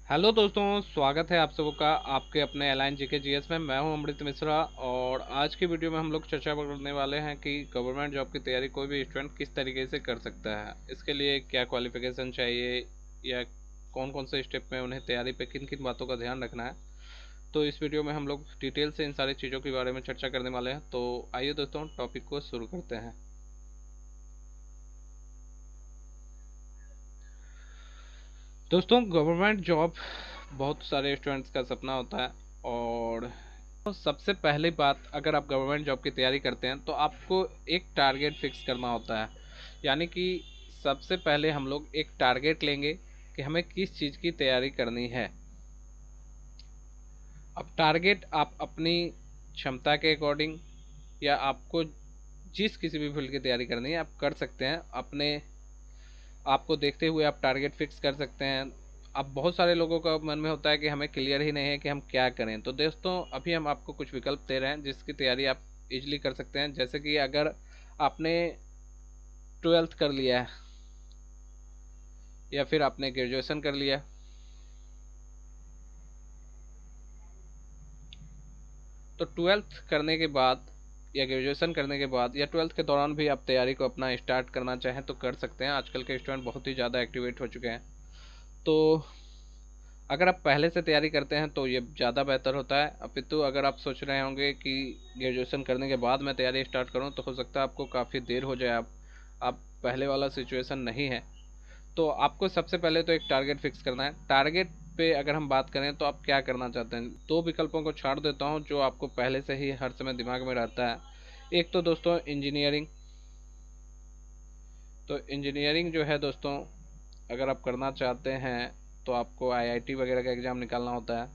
Hello दोस्तों, स्वागत है आप सबों का आपके अपने अलाइन जीके जीएस में। मैं हूं अमृत मिश्रा और आज की वीडियो में हम लोग चर्चा करने वाले हैं कि गवर्नमेंट जॉब की तैयारी कोई भी स्टूडेंट किस तरीके से कर सकता है। इसके लिए क्या क्वालिफिकेशन चाहिए या कौन कौन से स्टेप में उन्हें तैयारी पे किन किन बातों का ध्यान रखना है। तो इस वीडियो में हम लोग डिटेल से इन सारी चीज़ों के बारे में चर्चा करने वाले हैं। तो आइए दोस्तों, टॉपिक को शुरू करते हैं। दोस्तों, गवर्नमेंट जॉब बहुत सारे स्टूडेंट्स का सपना होता है। और तो सबसे पहली बात, अगर आप गवर्नमेंट जॉब की तैयारी करते हैं तो आपको एक टारगेट फिक्स करना होता है। यानी कि सबसे पहले हम लोग एक टारगेट लेंगे कि हमें किस चीज़ की तैयारी करनी है। अब टारगेट आप अपनी क्षमता के अकॉर्डिंग या आपको जिस किसी भी फील्ड की तैयारी करनी है आप कर सकते हैं। अपने आपको देखते हुए आप टारगेट फिक्स कर सकते हैं। अब बहुत सारे लोगों का मन में होता है कि हमें क्लियर ही नहीं है कि हम क्या करें। तो दोस्तों, अभी हम आपको कुछ विकल्प दे रहे हैं जिसकी तैयारी आप इजीली कर सकते हैं। जैसे कि अगर आपने 12th कर लिया है या फिर आपने ग्रेजुएशन कर लिया, तो 12th करने के बाद या ग्रेजुएशन करने के बाद या 12th के दौरान भी आप तैयारी को अपना स्टार्ट करना चाहें तो कर सकते हैं। आजकल के स्टूडेंट बहुत ही ज़्यादा एक्टिवेट हो चुके हैं। तो अगर आप पहले से तैयारी करते हैं तो ये ज़्यादा बेहतर होता है। अपितु अगर आप सोच रहे होंगे कि ग्रेजुएशन करने के बाद मैं तैयारी स्टार्ट करूं, तो हो सकता है आपको काफ़ी देर हो जाए। आप पहले वाला सिचुएशन नहीं है। तो आपको सबसे पहले तो एक टारगेट फिक्स करना है। टारगेट पे अगर हम बात करें तो आप क्या करना चाहते हैं, दो विकल्पों को छाड़ देता हूँ जो आपको पहले से ही हर समय दिमाग में रहता है। एक तो दोस्तों इंजीनियरिंग। तो इंजीनियरिंग जो है दोस्तों, अगर आप करना चाहते हैं तो आपको आईआईटी वगैरह का एग्ज़ाम निकालना होता है।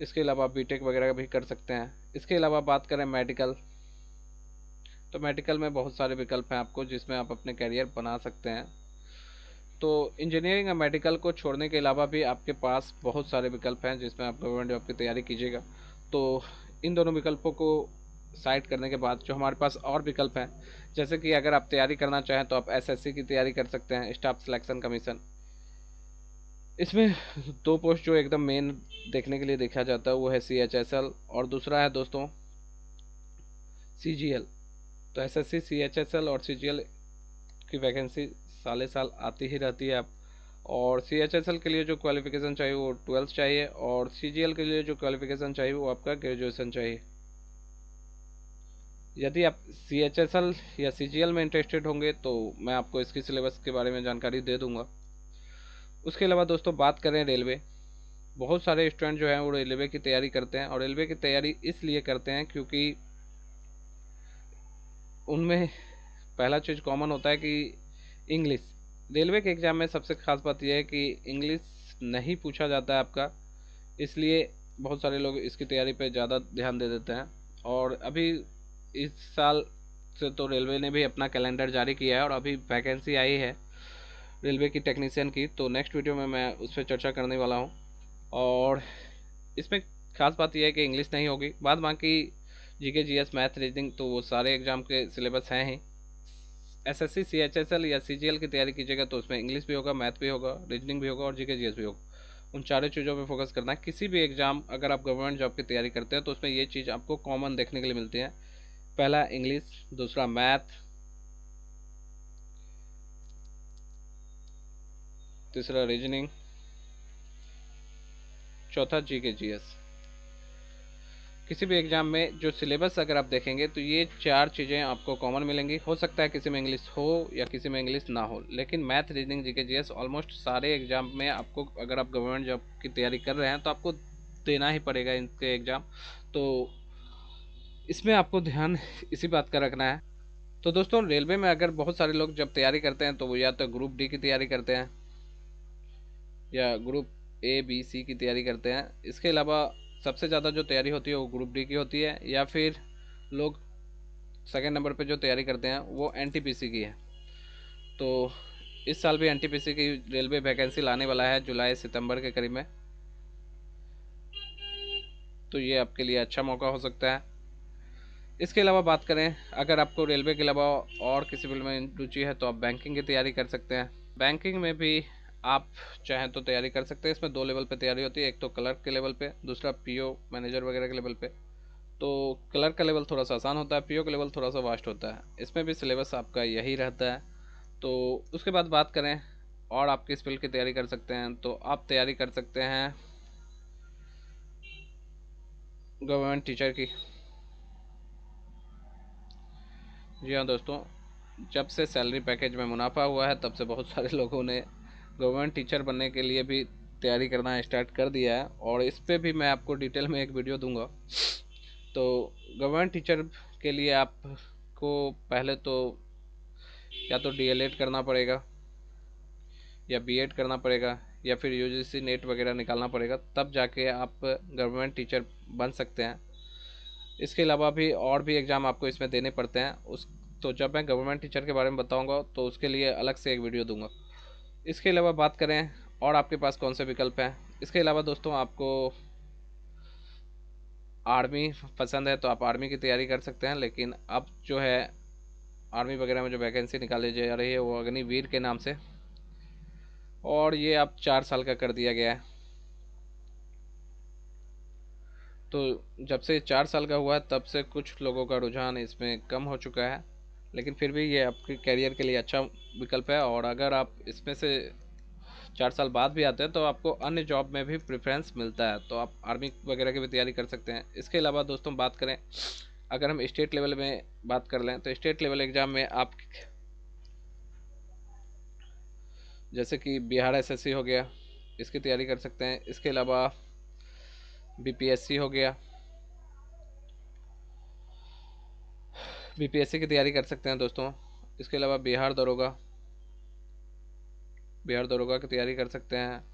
इसके अलावा बीटेक वगैरह भी कर सकते हैं। इसके अलावा बात करें मेडिकल, तो मेडिकल में बहुत सारे विकल्प हैं आपको जिसमें आप अपने करियर बना सकते हैं। तो इंजीनियरिंग और मेडिकल को छोड़ने के अलावा भी आपके पास बहुत सारे विकल्प हैं जिसमें आप गवर्नमेंट जॉब की तैयारी कीजिएगा। तो इन दोनों विकल्पों को साइड करने के बाद जो हमारे पास और विकल्प हैं, जैसे कि अगर आप तैयारी करना चाहें तो आप एसएससी की तैयारी कर सकते हैं, स्टाफ सिलेक्शन कमीशन। इसमें दो पोस्ट जो एकदम मेन देखने के लिए देखा जाता है वो है CHSL और दूसरा है दोस्तों CGL। तो SSC CHSL और CGL की वैकेंसी साले साल आती ही रहती है। आप और CHSL के लिए जो क्वालिफिकेशन चाहिए वो 12th चाहिए और CGL के लिए जो क्वालिफिकेशन चाहिए वो आपका ग्रेजुएशन चाहिए। यदि आप CHSL या CGL में इंटरेस्टेड होंगे तो मैं आपको इसकी सिलेबस के बारे में जानकारी दे दूंगा। उसके अलावा दोस्तों बात करें रेलवे, बहुत सारे स्टूडेंट जो हैं वो रेलवे की तैयारी करते हैं और रेलवे की तैयारी इसलिए करते हैं क्योंकि उनमें पहला चीज़ कॉमन होता है कि इंग्लिश। रेलवे के एग्ज़ाम में सबसे खास बात यह है कि इंग्लिश नहीं पूछा जाता है आपका, इसलिए बहुत सारे लोग इसकी तैयारी पे ज़्यादा ध्यान दे देते हैं। और अभी इस साल से तो रेलवे ने भी अपना कैलेंडर जारी किया है और अभी वैकेंसी आई है रेलवे की टेक्नीशियन की। तो नेक्स्ट वीडियो में मैं उस पर चर्चा करने वाला हूँ। और इसमें खास बात यह है कि इंग्लिश नहीं होगी, बाद बाकी जीके जीएस मैथ रीजनिंग तो वो सारे एग्जाम के सिलेबस हैं ही। एसएससी CHSL या CGL की तैयारी कीजिएगा तो उसमें इंग्लिश भी होगा, मैथ भी होगा, रीजनिंग भी होगा और जीके जीएस भी होगा। उन चारों चीज़ों पे फोकस करना है। किसी भी एग्ज़ाम अगर आप गवर्नमेंट जॉब की तैयारी करते हैं तो उसमें ये चीज़ आपको कॉमन देखने के लिए मिलती है। पहला इंग्लिश, दूसरा मैथ, तीसरा रीजनिंग, चौथा जीके जीएस। किसी भी एग्ज़ाम में जो सिलेबस अगर आप देखेंगे तो ये चार चीज़ें आपको कॉमन मिलेंगी। हो सकता है किसी में इंग्लिश हो या किसी में इंग्लिश ना हो, लेकिन math reasoning GK GS almost सारे एग्ज़ाम में आपको, अगर आप गवर्नमेंट जॉब की तैयारी कर रहे हैं तो आपको देना ही पड़ेगा इनके एग्ज़ाम। तो इसमें आपको ध्यान इसी बात का रखना है। तो दोस्तों, रेलवे में अगर बहुत सारे लोग जब तैयारी करते हैं तो वो या तो ग्रुप डी की तैयारी करते हैं या ग्रुप A B C की तैयारी करते हैं। इसके अलावा सबसे ज़्यादा जो तैयारी होती है वो ग्रुप डी की होती है, या फिर लोग सेकंड नंबर पे जो तैयारी करते हैं वो NTPC की है। तो इस साल भी NTPC की रेलवे वैकेंसी लाने वाला है जुलाई सितंबर के करीब में। तो ये आपके लिए अच्छा मौका हो सकता है। इसके अलावा बात करें, अगर आपको रेलवे के अलावा और किसी फील्ड में रुचि है तो आप बैंकिंग की तैयारी कर सकते हैं। बैंकिंग में भी आप चाहें तो तैयारी कर सकते हैं। इसमें 2 लेवल पे तैयारी होती है, एक तो क्लर्क के लेवल पे, दूसरा पीओ मैनेजर वगैरह के लेवल पे। तो क्लर्क का लेवल थोड़ा सा आसान होता है, पीओ का लेवल थोड़ा सा वास्ट होता है। इसमें भी सिलेबस आपका यही रहता है। तो उसके बाद बात करें और आप किस फील्ड की तैयारी कर सकते हैं, तो आप तैयारी कर सकते हैं गवर्नमेंट टीचर की। जी हाँ दोस्तों, जब से सैलरी पैकेज में मुनाफा हुआ है तब से बहुत सारे लोगों ने गवर्नमेंट टीचर बनने के लिए भी तैयारी करना स्टार्ट कर दिया है, और इस पर भी मैं आपको डिटेल में एक वीडियो दूंगा। तो गवर्नमेंट टीचर के लिए आपको पहले तो या तो डीएलएड करना पड़ेगा, या बीएड करना पड़ेगा, या फिर यूजीसी नेट वगैरह निकालना पड़ेगा, तब जाके आप गवर्नमेंट टीचर बन सकते हैं। इसके अलावा भी और भी एग्ज़ाम आपको इसमें देने पड़ते हैं। उस तो जब मैं गवर्नमेंट टीचर के बारे में बताऊंगा तो उसके लिए अलग से एक वीडियो दूंगा। इसके अलावा बात करें और आपके पास कौन से विकल्प हैं, इसके अलावा दोस्तों आपको आर्मी पसंद है तो आप आर्मी की तैयारी कर सकते हैं। लेकिन अब जो है आर्मी वगैरह में जो वैकेंसी निकाली जा रही है वो अग्निवीर के नाम से, और ये अब 4 साल का कर दिया गया है। तो जब से 4 साल का हुआ है तब से कुछ लोगों का रुझान इसमें कम हो चुका है, लेकिन फिर भी ये आपके करियर के लिए अच्छा विकल्प है। और अगर आप इसमें से 4 साल बाद भी आते हैं तो आपको अन्य जॉब में भी प्रेफरेंस मिलता है, तो आप आर्मी वगैरह की भी तैयारी कर सकते हैं। इसके अलावा दोस्तों बात करें, अगर हम स्टेट लेवल में बात कर लें तो स्टेट लेवल एग्ज़ाम में आप जैसे कि बिहार एसएससी हो गया, इसकी तैयारी कर सकते हैं। इसके अलावा बीपीएससी हो गया, बीपीएससी की तैयारी कर सकते हैं दोस्तों। इसके अलावा बिहार दरोगा की तैयारी कर सकते हैं।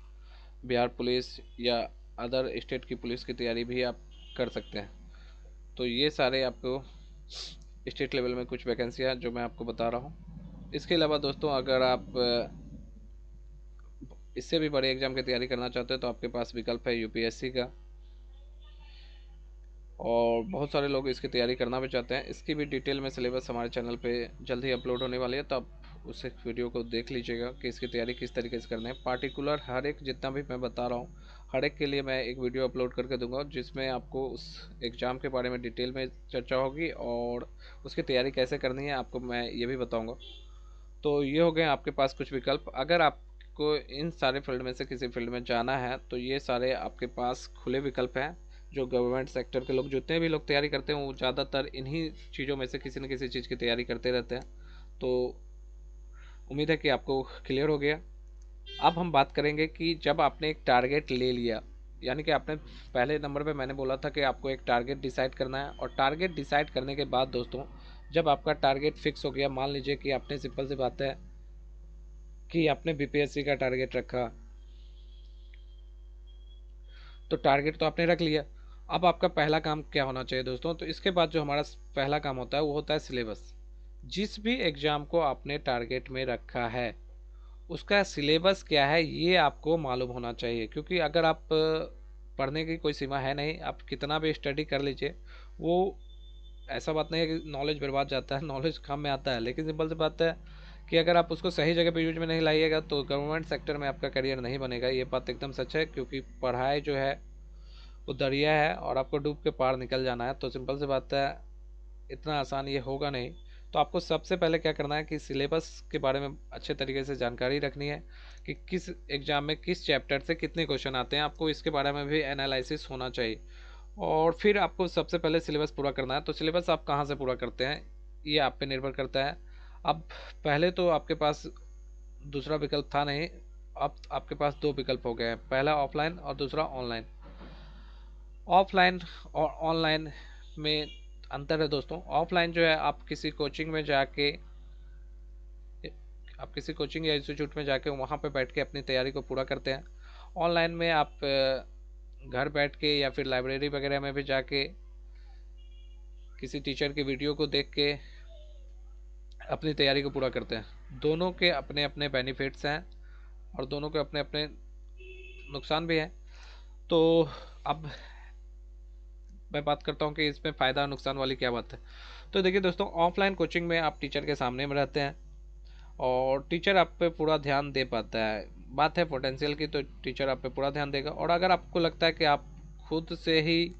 बिहार पुलिस या अदर स्टेट की पुलिस की तैयारी भी आप कर सकते हैं। तो ये सारे आपको स्टेट लेवल में कुछ वैकेंसियाँ जो मैं आपको बता रहा हूँ। इसके अलावा दोस्तों अगर आप इससे भी बड़े एग्ज़ाम की तैयारी करना चाहते हैं तो आपके पास विकल्प है यूपीएससी का, और बहुत सारे लोग इसकी तैयारी करना भी चाहते हैं। इसकी भी डिटेल में सिलेबस हमारे चैनल पे जल्द ही अपलोड होने वाली है, तो आप उस वीडियो को देख लीजिएगा कि इसकी तैयारी किस तरीके से करना है। पार्टिकुलर हर एक जितना भी मैं बता रहा हूँ हर एक के लिए मैं एक वीडियो अपलोड करके दूंगा, जिसमें आपको उस एग्ज़ाम के बारे में डिटेल में चर्चा होगी और उसकी तैयारी कैसे करनी है आपको मैं ये भी बताऊँगा। तो ये हो गए आपके पास कुछ विकल्प। अगर आपको इन सारे फील्ड में से किसी फील्ड में जाना है तो ये सारे आपके पास खुले विकल्प हैं। जो गवर्नमेंट सेक्टर के लोग जितने भी लोग तैयारी करते हैं वो ज़्यादातर इन्हीं चीज़ों में से किसी न किसी चीज़ की तैयारी करते रहते हैं। तो उम्मीद है कि आपको क्लियर हो गया। अब हम बात करेंगे कि जब आपने एक टारगेट ले लिया, यानी कि आपने पहले नंबर पे मैंने बोला था कि आपको एक टारगेट डिसाइड करना है, और टारगेट डिसाइड करने के बाद दोस्तों जब आपका टारगेट फिक्स हो गया, मान लीजिए कि आपने सिंपल सी बात है कि आपने बीपीएससी का टारगेट रखा, तो टारगेट तो आपने रख लिया। अब आपका पहला काम क्या होना चाहिए दोस्तों, तो इसके बाद जो हमारा पहला काम होता है वो होता है सिलेबस। जिस भी एग्ज़ाम को आपने टारगेट में रखा है उसका सिलेबस क्या है ये आपको मालूम होना चाहिए, क्योंकि अगर आप पढ़ने की कोई सीमा है नहीं, आप कितना भी स्टडी कर लीजिए, वो ऐसा बात नहीं है कि नॉलेज बर्बाद जाता है, नॉलेज काम में आता है, लेकिन सिंपल सी बात है कि अगर आप उसको सही जगह पे यूज में नहीं लाइएगा तो गवर्नमेंट सेक्टर में आपका करियर नहीं बनेगा। ये बात एकदम सच है, क्योंकि पढ़ाई जो है वो दरिया है और आपको डूब के पार निकल जाना है। तो सिंपल सी बात है, इतना आसान ये होगा नहीं। तो आपको सबसे पहले क्या करना है कि सिलेबस के बारे में अच्छे तरीके से जानकारी रखनी है कि किस एग्ज़ाम में किस चैप्टर से कितने क्वेश्चन आते हैं, आपको इसके बारे में भी एनालिसिस होना चाहिए। और फिर आपको सबसे पहले सिलेबस पूरा करना है। तो सिलेबस आप कहाँ से पूरा करते हैं ये आप पे निर्भर करता है। अब पहले तो आपके पास दूसरा विकल्प था नहीं, अब आपके पास दो विकल्प हो गए हैं, पहला ऑफलाइन और दूसरा ऑनलाइन। ऑफलाइन और ऑनलाइन में अंतर है दोस्तों। ऑफलाइन जो है आप किसी कोचिंग या इंस्टीट्यूट में जाके वहाँ पे बैठ के अपनी तैयारी को पूरा करते हैं। ऑनलाइन में आप घर बैठ के या फिर लाइब्रेरी वगैरह में भी जाके किसी टीचर की वीडियो को देख के अपनी तैयारी को पूरा करते हैं। दोनों के अपने अपने बेनिफिट्स हैं और दोनों के अपने अपने नुकसान भी हैं। तो अब मैं बात करता हूँ कि इसमें फ़ायदा और नुकसान वाली क्या बात है। तो देखिए दोस्तों, ऑफलाइन कोचिंग में आप टीचर के सामने में रहते हैं और टीचर आप पे पूरा ध्यान दे पाता है। बात है पोटेंशियल की, तो टीचर आप पे पूरा ध्यान देगा। और अगर आपको लगता है कि आप खुद से ही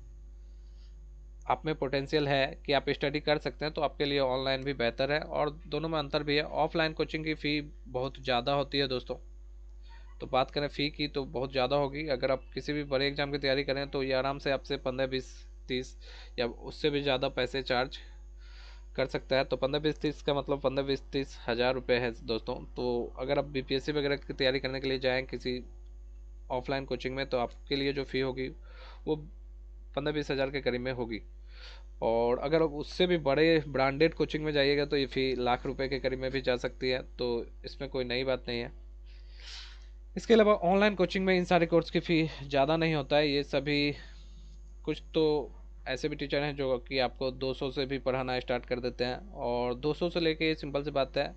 आप में पोटेंशियल है कि आप स्टडी कर सकते हैं, तो आपके लिए ऑनलाइन भी बेहतर है। और दोनों में अंतर भी है। ऑफलाइन कोचिंग की फ़ी बहुत ज़्यादा होती है दोस्तों। तो बात करें फ़ी की तो बहुत ज़्यादा होगी। अगर आप किसी भी बड़े एग्ज़ाम की तैयारी करें तो ये आराम से आपसे 15-20-30 या उससे भी ज़्यादा पैसे चार्ज कर सकता है। तो 15-20-30 का मतलब 15-20-30 हज़ार रुपये है दोस्तों। तो अगर आप बीपीएससी वगैरह की तैयारी करने के लिए जाएँ किसी ऑफलाइन कोचिंग में, तो आपके लिए जो फ़ी होगी वो 15-20 हज़ार के करीब में होगी। और अगर आप उससे भी बड़े ब्रांडेड कोचिंग में जाइएगा तो ये फ़ी लाख रुपए के करीब में भी जा सकती है। तो इसमें कोई नई बात नहीं है। इसके अलावा ऑनलाइन कोचिंग में इन सारे कोर्स की फ़ी ज़्यादा नहीं होता है। ये सभी कुछ तो ऐसे भी टीचर हैं जो कि आपको 200 से भी पढ़ाना स्टार्ट कर देते हैं। और 200 से लेके सिंपल सी बात है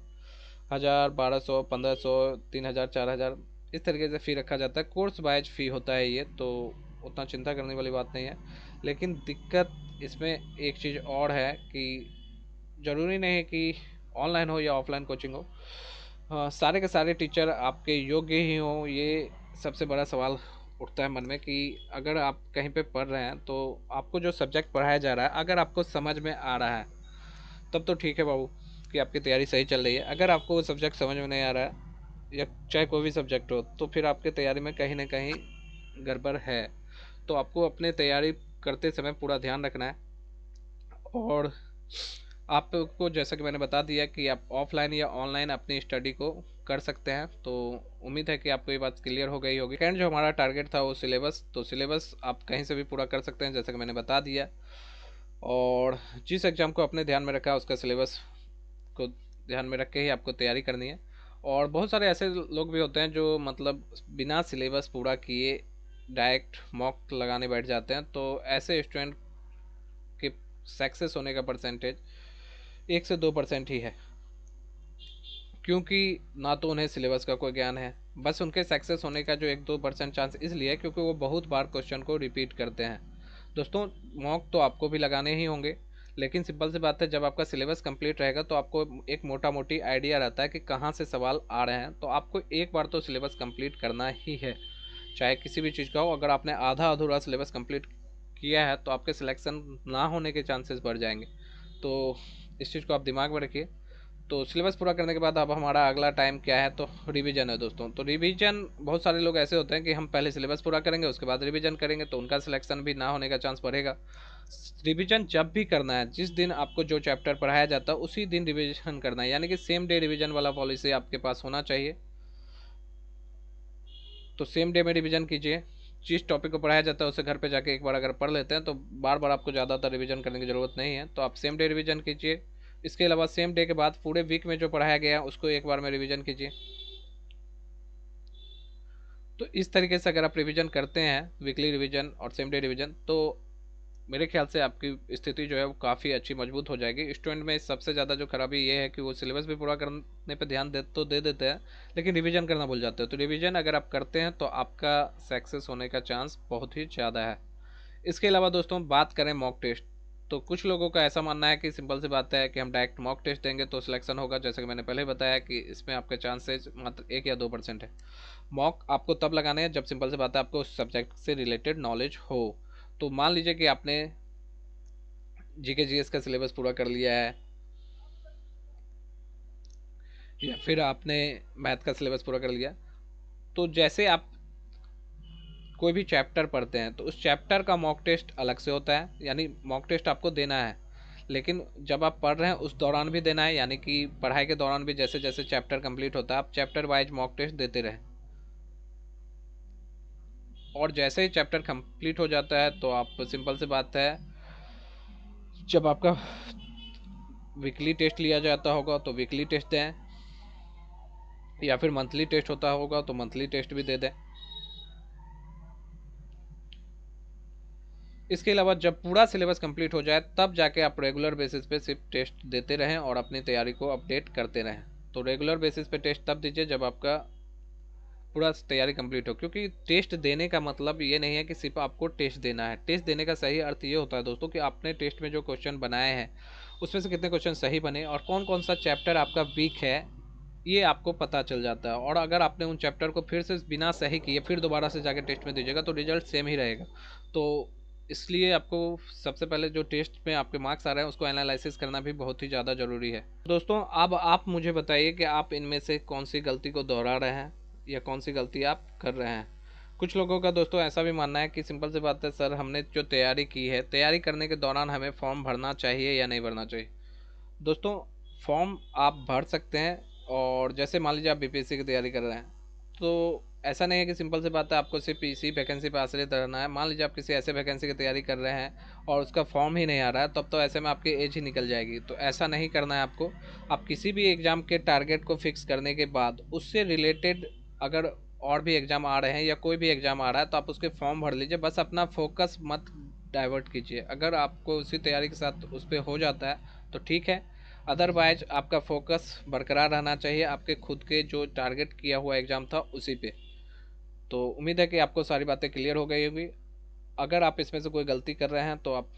1000, 1200, 1500, 3000, 4000 इस तरीके से फ़ी रखा जाता है। कोर्स वाइज फ़ी होता है ये, तो उतना चिंता करने वाली बात नहीं है। लेकिन दिक्कत इसमें एक चीज़ और है कि ज़रूरी नहीं है कि ऑनलाइन हो या ऑफलाइन कोचिंग हो, सारे के सारे टीचर आपके योग्य ही हों। ये सबसे बड़ा सवाल उठता है मन में कि अगर आप कहीं पे पढ़ रहे हैं तो आपको जो सब्जेक्ट पढ़ाया जा रहा है अगर आपको समझ में आ रहा है तब तो ठीक है बाबू कि आपकी तैयारी सही चल रही है। अगर आपको वो सब्जेक्ट समझ में नहीं आ रहा है या चाहे कोई भी सब्जेक्ट हो, तो फिर आपकी तैयारी में कहीं ना कहीं गड़बड़ है। तो आपको अपने तैयारी करते समय पूरा ध्यान रखना है। और आपको जैसा कि मैंने बता दिया कि आप ऑफलाइन या ऑनलाइन अपनी स्टडी को कर सकते हैं। तो उम्मीद है कि आपको ये बात क्लियर हो गई होगी। सेकेंड जो हमारा टारगेट था वो सिलेबस, तो सिलेबस आप कहीं से भी पूरा कर सकते हैं जैसा कि मैंने बता दिया। और जिस एग्ज़ाम को अपने ध्यान में रखा है उसका सिलेबस को ध्यान में रख के ही आपको तैयारी करनी है। और बहुत सारे ऐसे लोग भी होते हैं जो मतलब बिना सिलेबस पूरा किए डायरेक्ट मॉक लगाने बैठ जाते हैं। तो ऐसे स्टूडेंट के सक्सेस होने का परसेंटेज 1 से 2% ही है, क्योंकि ना तो उन्हें सिलेबस का कोई ज्ञान है। बस उनके सक्सेस होने का जो 1-2% चांस इसलिए है क्योंकि वो बहुत बार क्वेश्चन को रिपीट करते हैं। दोस्तों मॉक तो आपको भी लगाने ही होंगे, लेकिन सिंपल सी बात है जब आपका सिलेबस कंप्लीट रहेगा तो आपको एक मोटा मोटी आइडिया रहता है कि कहाँ से सवाल आ रहे हैं। तो आपको एक बार तो सिलेबस कंप्लीट करना ही है, चाहे किसी भी चीज़ का हो। अगर आपने आधा अधूरा सिलेबस कंप्लीट किया है तो आपके सिलेक्शन ना होने के चांसेस बढ़ जाएंगे। तो इस चीज़ को आप दिमाग में रखिए। तो सिलेबस पूरा करने के बाद अब हमारा अगला टाइम क्या है, तो रिवीजन है दोस्तों। तो रिवीजन बहुत सारे लोग ऐसे होते हैं कि हम पहले सिलेबस पूरा करेंगे उसके बाद रिवीजन करेंगे, तो उनका सिलेक्शन भी ना होने का चांस बढ़ेगा। रिवीजन जब भी करना है, जिस दिन आपको जो चैप्टर पढ़ाया जाता है उसी दिन रिवीजन करना है, यानी कि सेम डे रिवीजन वाला पॉलिसी आपके पास होना चाहिए। तो सेम डे में रिवीजन कीजिए। जिस टॉपिक को पढ़ाया जाता है उसे घर पे जाके एक बार अगर पढ़ लेते हैं तो बार बार आपको ज़्यादातर रिवीजन करने की ज़रूरत नहीं है। तो आप सेम डे रिवीजन कीजिए। इसके अलावा सेम डे के बाद पूरे वीक में जो पढ़ाया गया है उसको एक बार में रिवीजन कीजिए। तो इस तरीके से अगर आप रिवीजन करते हैं, वीकली रिवीजन और सेम डे रिवीजन, तो मेरे ख्याल से आपकी स्थिति जो है वो काफ़ी अच्छी मजबूत हो जाएगी। स्टूडेंट में सबसे ज़्यादा जो खराबी ये है कि वो सिलेबस भी पूरा करने पे ध्यान दे देते हैं, लेकिन रिवीजन करना भूल जाते हैं। तो रिवीजन अगर आप करते हैं तो आपका सक्सेस होने का चांस बहुत ही ज़्यादा है। इसके अलावा दोस्तों बात करें मॉक टेस्ट, तो कुछ लोगों का ऐसा मानना है कि सिंपल सी बात है कि हम डायरेक्ट मॉक टेस्ट देंगे तो सिलेक्शन होगा। जैसे कि मैंने पहले बताया कि इसमें आपके चांसेस मात्र 1 या 2% है। मॉक आपको तब लगाने हैं जब सिंपल सी बात है आपको उस सब्जेक्ट से रिलेटेड नॉलेज हो। तो मान लीजिए कि आपने जीके जीएस का सिलेबस पूरा कर लिया है या फिर आपने मैथ का सिलेबस पूरा कर लिया, तो जैसे आप कोई भी चैप्टर पढ़ते हैं तो उस चैप्टर का मॉक टेस्ट अलग से होता है, यानी मॉक टेस्ट आपको देना है। लेकिन जब आप पढ़ रहे हैं उस दौरान भी देना है, यानी कि पढ़ाई के दौरान भी जैसे जैसे चैप्टर कंप्लीट होता है आप चैप्टर वाइज मॉक टेस्ट देते रहें। और जैसे ही चैप्टर कंप्लीट हो जाता है तो आप सिंपल सी बात है जब आपका वीकली टेस्ट लिया जाता होगा तो वीकली टेस्ट दें, या फिर मंथली टेस्ट होता होगा तो मंथली टेस्ट भी दे दें। इसके अलावा जब पूरा सिलेबस कंप्लीट हो जाए तब जाके आप रेगुलर बेसिस पे सिर्फ टेस्ट देते रहें और अपनी तैयारी को अपडेट करते रहें। तो रेगुलर बेसिस पे टेस्ट तब दीजिए जब आपका पूरा तैयारी कंप्लीट हो, क्योंकि टेस्ट देने का मतलब ये नहीं है कि सिर्फ आपको टेस्ट देना है। टेस्ट देने का सही अर्थ ये होता है दोस्तों कि आपने टेस्ट में जो क्वेश्चन बनाए हैं उसमें से कितने क्वेश्चन सही बने और कौन कौन सा चैप्टर आपका वीक है ये आपको पता चल जाता है। और अगर आपने उन चैप्टर को फिर से बिना सही किए फिर दोबारा से जाके टेस्ट में दीजिएगा तो रिजल्ट सेम ही रहेगा। तो इसलिए आपको सबसे पहले जो टेस्ट में आपके मार्क्स आ रहे हैं उसको एनालिसिस करना भी बहुत ही ज़्यादा ज़रूरी है। दोस्तों अब आप मुझे बताइए कि आप इनमें से कौन सी गलती को दोहरा रहे हैं या कौन सी गलती आप कर रहे हैं। कुछ लोगों का दोस्तों ऐसा भी मानना है कि सिंपल सी बात है सर, हमने जो तैयारी की है, तैयारी करने के दौरान हमें फॉर्म भरना चाहिए या नहीं भरना चाहिए। दोस्तों फॉर्म आप भर सकते हैं। और जैसे मान लीजिए आप बीपीएससी की तैयारी कर रहे हैं तो ऐसा नहीं है कि सिंपल सी बात है आपको सिर्फ इसी वैकेंसी पर आश्रित रहना है। मान लीजिए आप किसी ऐसे वैकेंसी की तैयारी कर रहे हैं और उसका फॉर्म ही नहीं आ रहा है, तब तो ऐसे में आपकी एज ही निकल जाएगी। तो ऐसा नहीं करना है आपको। आप किसी भी एग्ज़ाम के टारगेट को फिक्स करने के बाद उससे रिलेटेड अगर और भी एग्ज़ाम आ रहे हैं या कोई भी एग्ज़ाम आ रहा है तो आप उसके फॉर्म भर लीजिए। बस अपना फोकस मत डाइवर्ट कीजिए। अगर आपको उसी तैयारी के साथ उस पर हो जाता है तो ठीक है, अदरवाइज आपका फोकस बरकरार रहना चाहिए आपके खुद के जो टारगेट किया हुआ एग्ज़ाम था उसी पे। तो उम्मीद है कि आपको सारी बातें क्लियर हो गई होगी। अगर आप इसमें से कोई गलती कर रहे हैं तो आप,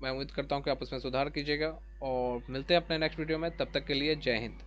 मैं उम्मीद करता हूँ कि आप उसमें सुधार कीजिएगा। और मिलते हैं अपने नेक्स्ट वीडियो में, तब तक के लिए जय हिंद।